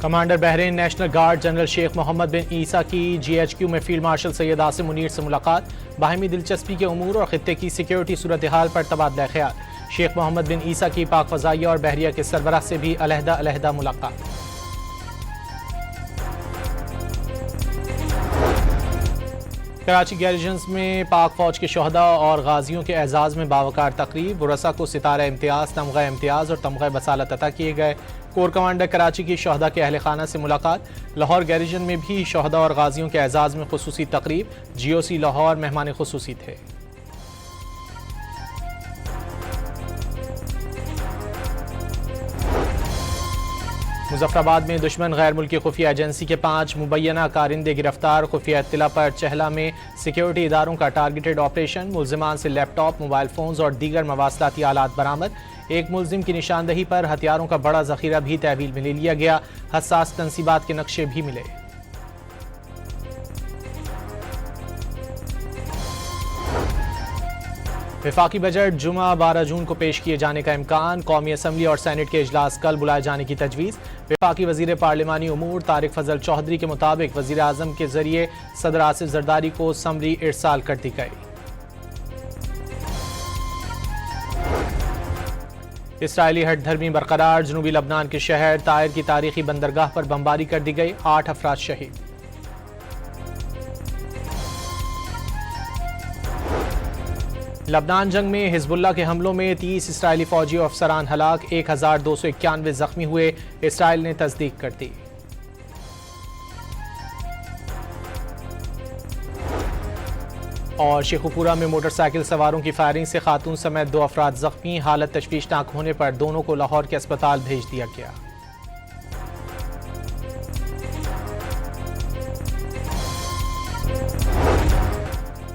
Commander Bahrain national guard general Sheikh Mohammed bin Isa की GHQ में field marshal Syed Asim Munir से मुलाकात, बाहमी दिलचस्पी के उमूर और खित्ते की सिक्योरिटी सूरत हाल पर तबादला ख्याल। शेख मोहम्मद बिन ईसा की पाक फ़ज़ाइया और बहरिया के सरबराह से भी अलहदा मुलाकात। कराची गैरिजन्स में पाक फौज के शहदा और गाजियों के एजाज़ में बावकार तकरीब, बुरसा को सितारा इम्तियाज़, तमगा इम्तियाज़ और तमगा बसालत अता किए गए। कोर कमांडर कराची की शहदा के अहल खाना से मुलाकात। लाहौर गैरिजन में भी शहदा और गाजियों के एजाज़ में खुसूसी तकरीब, GOC लाहौर मेहमान खुसूसी थे। मुजफ्फराबाद में दुश्मन गैर मुल्की खुफिया एजेंसी के 5 मुबैना कारिंदे गिरफ्तार, खुफिया इत्तला पर चहला में सिक्योरिटी इदारों का टारगेटेड ऑपरेशन, मुल्जिमान से लैपटॉप, मोबाइल फोन्स और दीगर मवासलाती आलात बरामद। एक मुल्जिम की निशानदही पर हथियारों का बड़ा जखीरा भी तहवील में ले लिया गया, हसास तंसीबात के नक्शे भी मिले। वफाकी बजट जुमा 12 जून को पेश किए जाने का इम्कान, कौमी असम्बली और सेनेट के इजलास कल बुलाए जाने की तजवीज़। वफाकी वजीर पार्लिमानी उमूर तारिक फजल चौधरी के मुताबिक वजीर आजम के जरिए सदर आसिफ जरदारी को समरी इरसाल कर दी गई। इसराइली हट धर्मी बरकरार, जनूबी लबनान के शहर तायर की तारीखी बंदरगाह पर बमबारी कर दी गई, 8 अफराद शहीद। लबनान जंग में हिजबुल्लाह के हमलों में 30 इसराइली फौजी अफसरान हलाक, 1291 जख्मी हुए, इसराइल ने तस्दीक कर दी। और शेखुपुरा में मोटरसाइकिल सवारों की फायरिंग से खातून समेत 2 अफराद जख्मी, हालत तशवीशनाक होने पर दोनों को लाहौर के अस्पताल भेज दिया गया।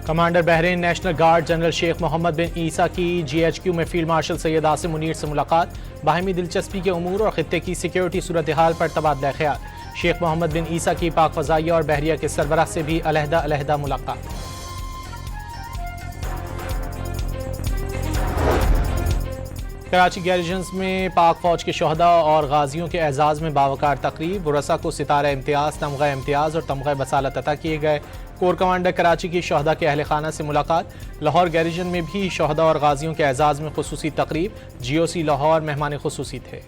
Commander Bahrain national guard general Sheikh Mohammed bin Isa की GHQ में फील्ड मार्शल सैयद आसिम मुनीर से मुलाकात, बाहमी दिलचस्पी के उमूर और खित्ते की सिक्योरिटी सूरत हाल पर तबादला ख्याल। शेख मोहम्मद बिन ईसा की पाक फ़ज़ाइया और बहरिया के सरबराह से भी अलहदा मुलाकात। कराची गैरिजन्स में पाक फौज के शहदा और गाजियों के एजाज़ में बावकार तकरीब, बुरसा को सितारा इम्तियाज़, तमगा इम्तियाज़ और तमगा बसालत अता किए गए। कोर कमांडर कराची की शहदा के अहल खाना से मुलाकात। लाहौर गैरिजन में भी शहदा और गाजियों के एजाज़ में खुसूसी तकरीब, GOC लाहौर मेहमान खुसूसी थे।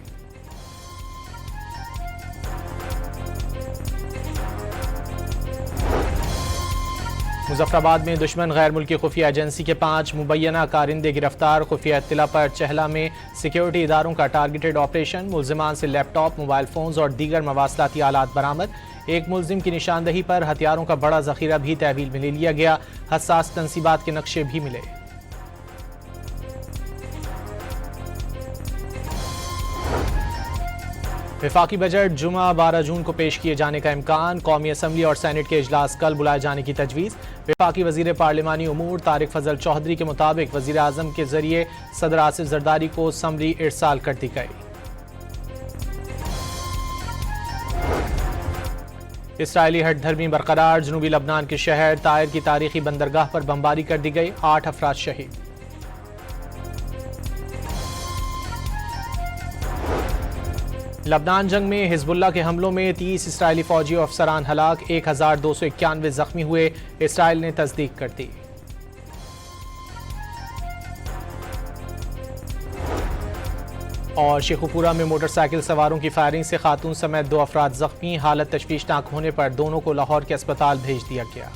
मुजफ्फराबाद में दुश्मन गैर मुल्की खुफिया एजेंसी के 5 मुबैना कारिंदे गिरफ्तार, खुफिया इत्तला पर चहला में सिक्योरिटी इदारों का टारगेटेड ऑपरेशन, मुल्जिमान से लैपटॉप, मोबाइल फोन्स और दीगर मवासलाती आलात बरामद। एक मुल्जिम की निशानदही पर हथियारों का बड़ा जखीरा भी तहवील में ले लिया गया, हसास तंसीबात के नक्शे भी मिले। वफाकी बजट जुमा 12 जून को पेश किए जाने का इम्कान, कौमी असम्बली और सेनेट के इजलास कल बुलाए जाने की तजवीज़। वफाकी वजीर पार्लिमानी उमूर तारिक फजल चौधरी के मुताबिक वजीर आजम के जरिए सदर आसिफ जरदारी को समरी इरसाल कर दी गई। इसराइली हट धर्मी बरकरार, जनूबी लबनान के शहर तायर की तारीखी बंदरगाह पर बमबारी कर दी गई, 8 अफराद शहीद। लबनान जंग में हिजबुल्लाह के हमलों में 30 इसराइली फौजी अफसरान हलाक, 1291 जख्मी हुए, इसराइल ने तस्दीक कर दी। और शेखुपुरा में मोटरसाइकिल सवारों की फायरिंग से खातून समेत 2 अफराद जख्मी, हालत तशवीशनाक होने पर दोनों को लाहौर के अस्पताल भेज दिया गया।